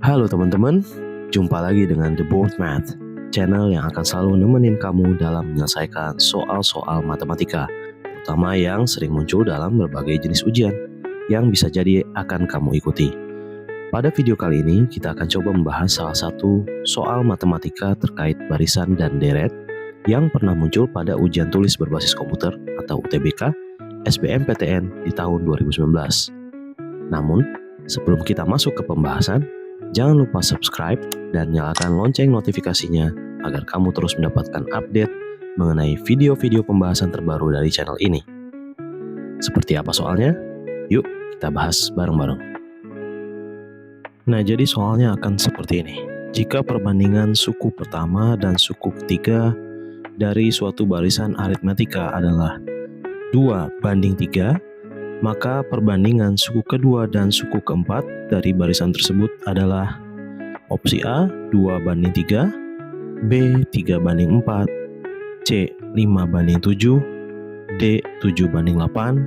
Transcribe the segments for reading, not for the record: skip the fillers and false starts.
Halo teman-teman, jumpa lagi dengan The Board Math, channel yang akan selalu nemenin kamu dalam menyelesaikan soal-soal matematika, terutama yang sering muncul dalam berbagai jenis ujian yang bisa jadi akan kamu ikuti. Pada video kali ini, kita akan coba membahas salah satu soal matematika terkait barisan dan deret yang pernah muncul pada ujian tulis berbasis komputer atau UTBK SBMPTN di tahun 2019. Namun, sebelum kita masuk ke pembahasan, jangan lupa subscribe dan nyalakan lonceng notifikasinya agar kamu terus mendapatkan update mengenai video-video pembahasan terbaru dari channel ini. Seperti apa soalnya? Yuk kita bahas bareng-bareng. Nah, jadi soalnya akan seperti ini. Jika perbandingan suku pertama dan suku ketiga dari suatu barisan aritmetika adalah 2:3, maka perbandingan suku kedua dan suku keempat dari barisan tersebut adalah opsi A 2:3, B 3:4, C 5:7, D 7:8,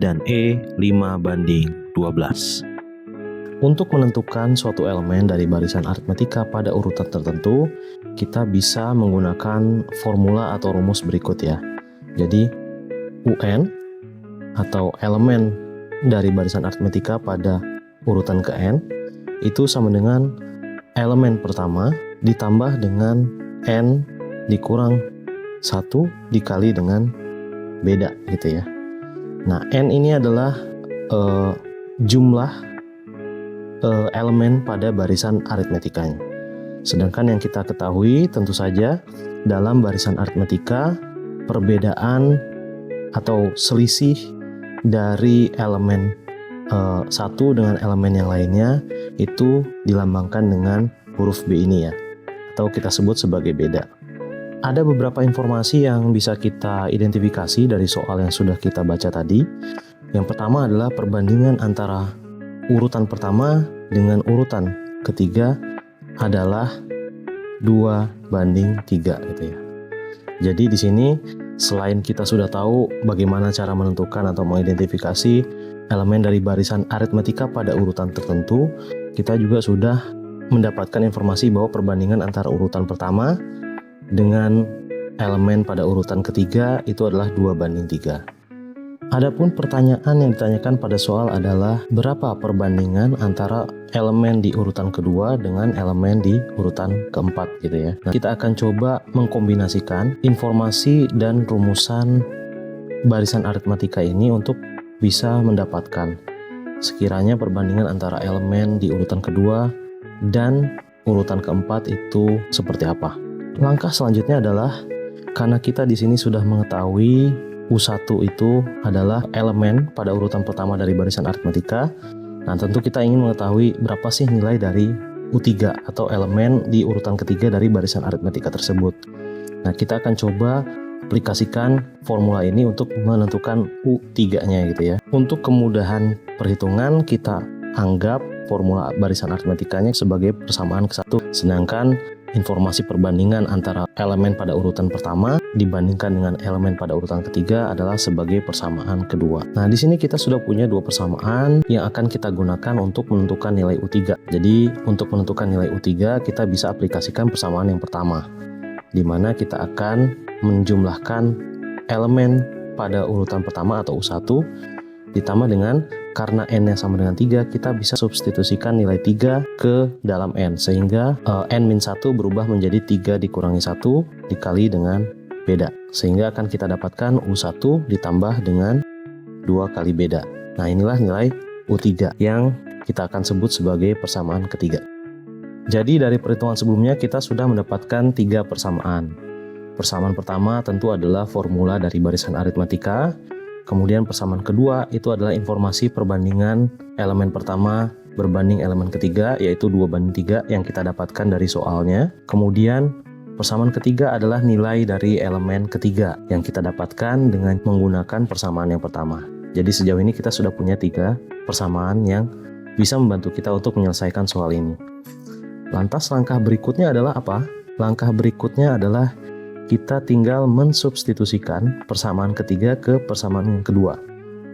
dan E 5:12. Untuk menentukan suatu elemen dari barisan aritmetika pada urutan tertentu, kita bisa menggunakan formula atau rumus berikut ya. Jadi UN atau elemen dari barisan aritmetika pada urutan ke n itu sama dengan elemen pertama ditambah dengan n dikurang 1 dikali dengan beda gitu ya. Nah, n ini adalah jumlah elemen pada barisan aritmetikanya. Sedangkan yang kita ketahui tentu saja dalam barisan aritmetika perbedaan atau selisih dari elemen satu dengan elemen yang lainnya itu dilambangkan dengan huruf B ini ya, atau kita sebut sebagai beda. Ada beberapa informasi yang bisa kita identifikasi dari soal yang sudah kita baca tadi. Yang pertama adalah perbandingan antara urutan pertama dengan urutan ketiga adalah 2:3 gitu ya. Jadi di sini selain kita sudah tahu bagaimana cara menentukan atau mengidentifikasi elemen dari barisan aritmetika pada urutan tertentu, kita juga sudah mendapatkan informasi bahwa perbandingan antara urutan pertama dengan elemen pada urutan ketiga itu adalah 2:3. Adapun pertanyaan yang ditanyakan pada soal adalah berapa perbandingan antara elemen di urutan kedua dengan elemen di urutan keempat gitu ya. Nah, kita akan coba mengkombinasikan informasi dan rumusan barisan aritmetika ini untuk bisa mendapatkan sekiranya perbandingan antara elemen di urutan kedua dan urutan keempat itu seperti apa. Langkah selanjutnya adalah karena kita di sini sudah mengetahui U1 itu adalah elemen pada urutan pertama dari barisan aritmetika. Nah, tentu kita ingin mengetahui berapa sih nilai dari U3 atau elemen di urutan ketiga dari barisan aritmetika tersebut. Nah, kita akan coba aplikasikan formula ini untuk menentukan U3-nya gitu ya. Untuk kemudahan perhitungan, kita anggap formula barisan aritmetikanya sebagai persamaan ke-1. Sedangkan informasi perbandingan antara elemen pada urutan pertama dibandingkan dengan elemen pada urutan ketiga adalah sebagai persamaan kedua. Nah, di sini kita sudah punya dua persamaan yang akan kita gunakan untuk menentukan nilai U3. Jadi, untuk menentukan nilai U3, kita bisa aplikasikan persamaan yang pertama, di mana kita akan menjumlahkan elemen pada urutan pertama atau U1 ditambah dengan, karena n-nya sama dengan 3, kita bisa substitusikan nilai 3 ke dalam n, sehingga n-1 berubah menjadi 3 dikurangi 1 dikali dengan beda, sehingga akan kita dapatkan U1 ditambah dengan 2 kali beda. Nah, inilah nilai U3 yang kita akan sebut sebagai persamaan ketiga. Jadi dari perhitungan sebelumnya kita sudah mendapatkan 3 persamaan. Persamaan pertama tentu adalah formula dari barisan aritmetika. Kemudian persamaan kedua itu adalah informasi perbandingan elemen pertama berbanding elemen ketiga, yaitu 2:3 yang kita dapatkan dari soalnya. Kemudian persamaan ketiga adalah nilai dari elemen ketiga yang kita dapatkan dengan menggunakan persamaan yang pertama. Jadi sejauh ini kita sudah punya 3 persamaan yang bisa membantu kita untuk menyelesaikan soal ini. Lantas langkah berikutnya adalah apa? Langkah berikutnya adalah kita tinggal mensubstitusikan persamaan ketiga ke persamaan yang kedua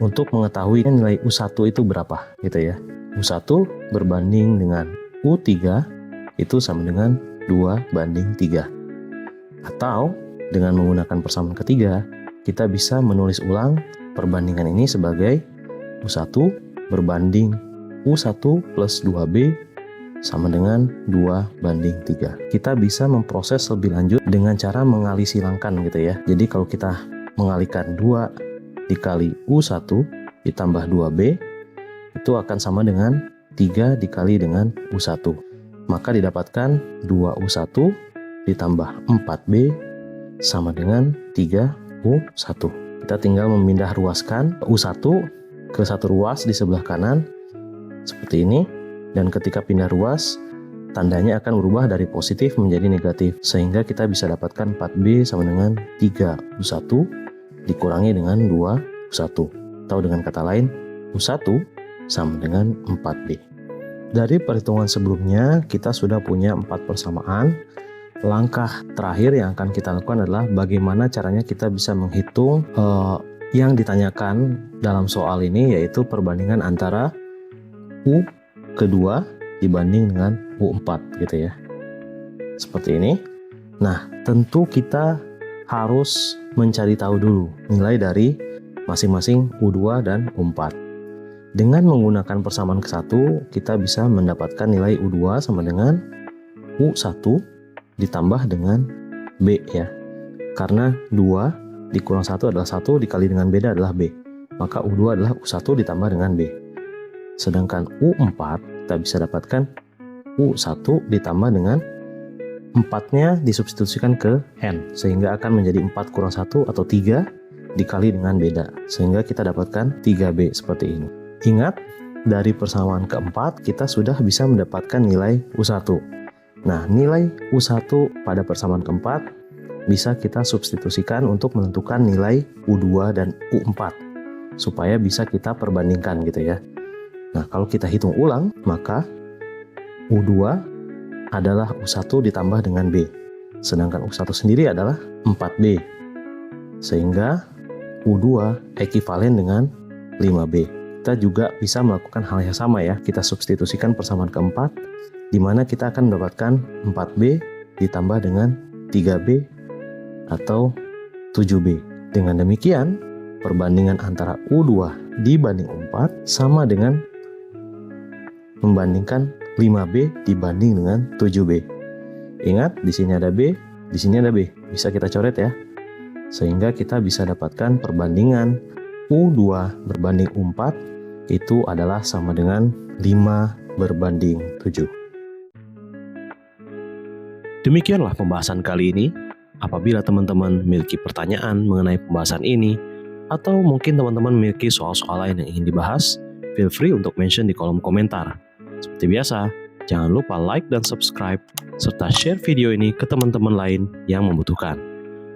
untuk mengetahui nilai U1 itu berapa gitu ya. U1 berbanding dengan U3 itu sama dengan 2:3. Atau dengan menggunakan persamaan ketiga, kita bisa menulis ulang perbandingan ini sebagai U1 berbanding U1 plus 2B sama dengan 2:3. Kita bisa memproses lebih lanjut dengan cara mengalih silangkan gitu ya. Jadi kalau kita mengalihkan 2 dikali U1 ditambah 2B, itu akan sama dengan 3 dikali dengan U1. Maka didapatkan 2U1 ditambah 4B sama dengan 3U1. Kita tinggal memindah ruaskan U1 ke satu ruas di sebelah kanan seperti ini, dan ketika pindah ruas tandanya akan berubah dari positif menjadi negatif, sehingga kita bisa dapatkan 4B sama dengan 3U1 dikurangi dengan 2U1, atau dengan kata lain U1 sama dengan 4B. Dari perhitungan sebelumnya kita sudah punya 4 persamaan. Langkah terakhir yang akan kita lakukan adalah bagaimana caranya kita bisa menghitung yang ditanyakan dalam soal ini, yaitu perbandingan antara U kedua dibanding dengan U4 gitu ya. Seperti ini. Nah, tentu kita harus mencari tahu dulu nilai dari masing-masing U2 dan U4. Dengan menggunakan persamaan ke-1, kita bisa mendapatkan nilai U2 sama dengan U1 ditambah dengan B ya. Karena 2 dikurang 1 adalah 1, dikali dengan beda adalah B. Maka U2 adalah U1 ditambah dengan B. Sedangkan U4 kita bisa dapatkan U1 ditambah dengan 4-nya disubstitusikan ke N, sehingga akan menjadi 4 kurang 1 atau 3 dikali dengan beda, sehingga kita dapatkan 3B seperti ini. Ingat, dari persamaan keempat kita sudah bisa mendapatkan nilai U1. Nah, nilai U1 pada persamaan keempat bisa kita substitusikan untuk menentukan nilai U2 dan U4 supaya bisa kita perbandingkan gitu ya. Nah, kalau kita hitung ulang, maka U2 adalah U1 ditambah dengan B, sedangkan U1 sendiri adalah 4B, sehingga U2 ekivalen dengan 5B. Kita juga bisa melakukan hal yang sama ya. Kita substitusikan persamaan keempat, di mana kita akan mendapatkan 4B ditambah dengan 3B atau 7B. Dengan demikian, perbandingan antara U2 dibanding U4 sama dengan membandingkan 5B dibanding dengan 7B. Ingat, di sini ada B, di sini ada B. Bisa kita coret ya. Sehingga kita bisa dapatkan perbandingan U2 berbanding U4 itu adalah sama dengan 5/7. Demikianlah pembahasan kali ini. Apabila teman-teman memiliki pertanyaan mengenai pembahasan ini, atau mungkin teman-teman memiliki soal-soal lain yang ingin dibahas, feel free untuk mention di kolom komentar. Seperti biasa, jangan lupa like dan subscribe, serta share video ini ke teman-teman lain yang membutuhkan.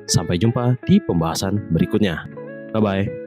Sampai jumpa di pembahasan berikutnya. Bye-bye.